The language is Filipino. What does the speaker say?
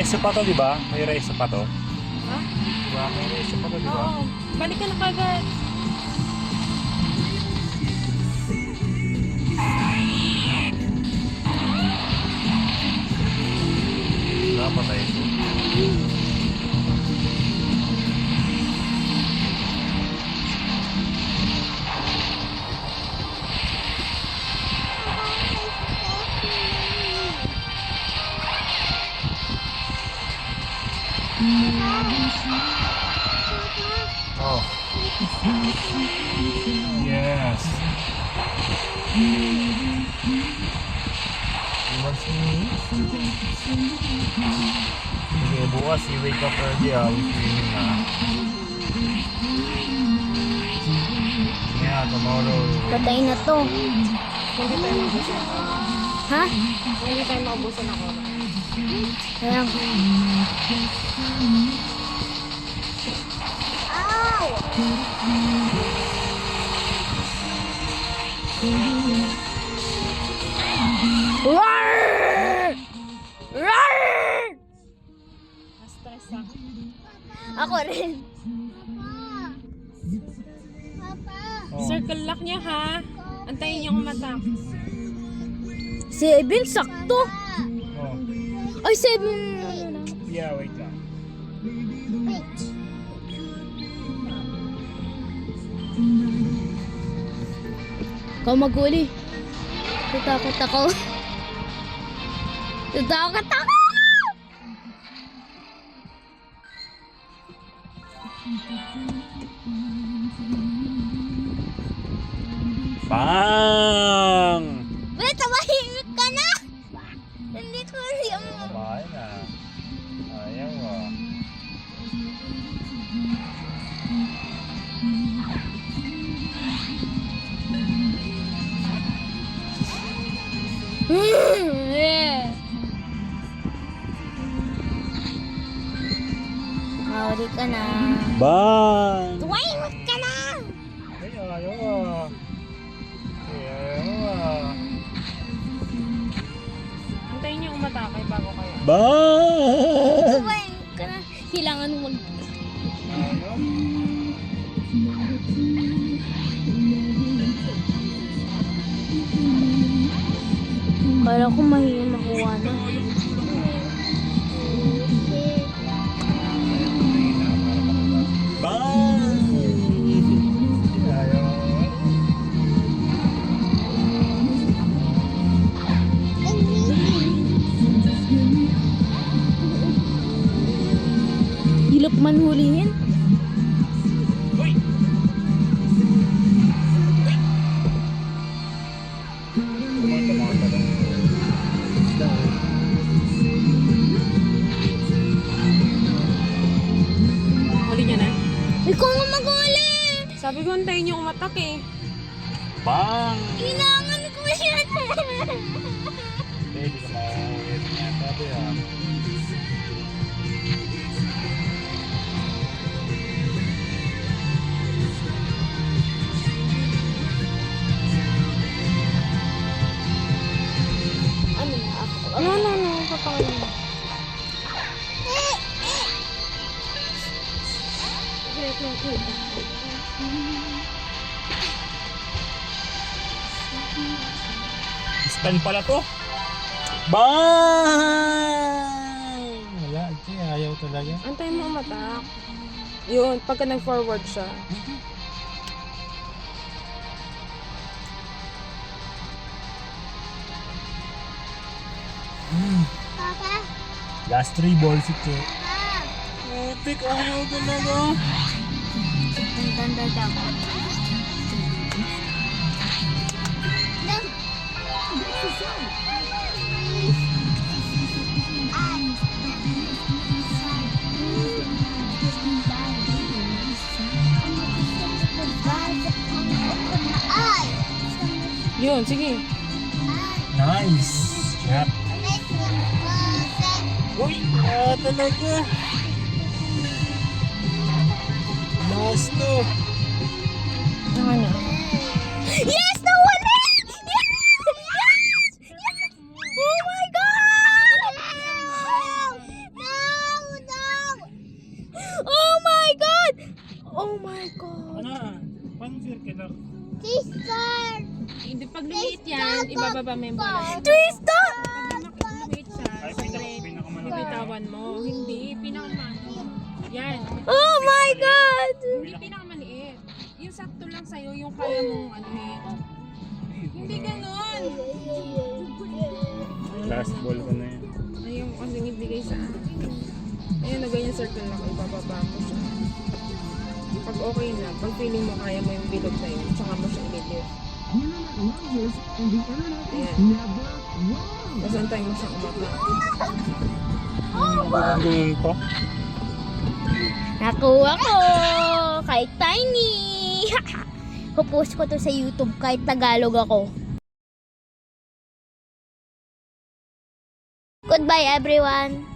reso pa to, di ba? May reso pa to. Ha? Diba? May reso pa to, di ba? Oo. Balik ka na kagad. Napatay ito. Oh. Yes. He wants me. Sige, bukas i-wake up early with swimming Yeah, tomorrow. Patay na to. Hindi tayo maubusan ako. Ha? Hindi tayo maubusan ako. Ayan. Ow! Roar! Roar! Na-stress ako. Ako rin. Oh. Circle lock niya ha. Antayin niyo kung matak. 7, sakto. Oh. Ay, 7. Ano na? Yeah, wait lang. Ikaw maguli. Tatakot ako. Tatakot ako! Bang! Wait, tumahimik ka na! Nandito hindi ang... Kumain na. Ayaw ah. Yeah. Mawari ka na. Bang! Tumahimik ka na! Ay, ayaw ah. Ay, ayaw ah. Antayin niyo kung matakay bago kayo. Bang! Tumahimik ka na. Kailangan mo mag... Ayaw. Kala ko mahirap makuha na. Bang! Ayaw. Hilap man hulihin. Uy! Kumanta-manta lang. Huli niya na. Ikaw nga mag-uli! Sabi ko antayin niyo kung matak eh. Bang! Kailangan ko yan! Hindi ka mauulit niya. Sabi ah. Ano na ako? No. Papangin mo. Stand pala to. Bang! Wala, ayaw talaga. Antayin mo umatak. Yun, pagka nag-forward siya. Papa? Last 3 balls ito. Epic, ayaw talaga. Ang ganda daw. Yun, sige. Nice. Shot. Uy, talaga. Last to. Ano? Yes! Nawala! Yes! Yes! Yes! Oh my God! No! Sister! Hindi, pag lumiit yan, ibababa mo yung bola. Twister! Pag lumiit siya, Ay, separate, bibitawan mo. Hindi, pinakamaliit. Yan. Oh my God! Hindi pinakamaliit. Yung sakto lang sa'yo, yung kaya mong ano eh. Hindi ganun. Last ball ko na yun. Ayaw ko kasing ibigay sa akin. Ayan, na ganyan circle lang. Ibababa ko siya. Pag okay na, pag feeling mo kaya mo yung bilog na yun, tsaka mo siya i-lift. Ayan. Tapos antay mo siyang umaba. Ganun pa. Nakuha ko! Kahit tiny! Pupost ko to sa YouTube kahit Tagalog ako. Goodbye everyone!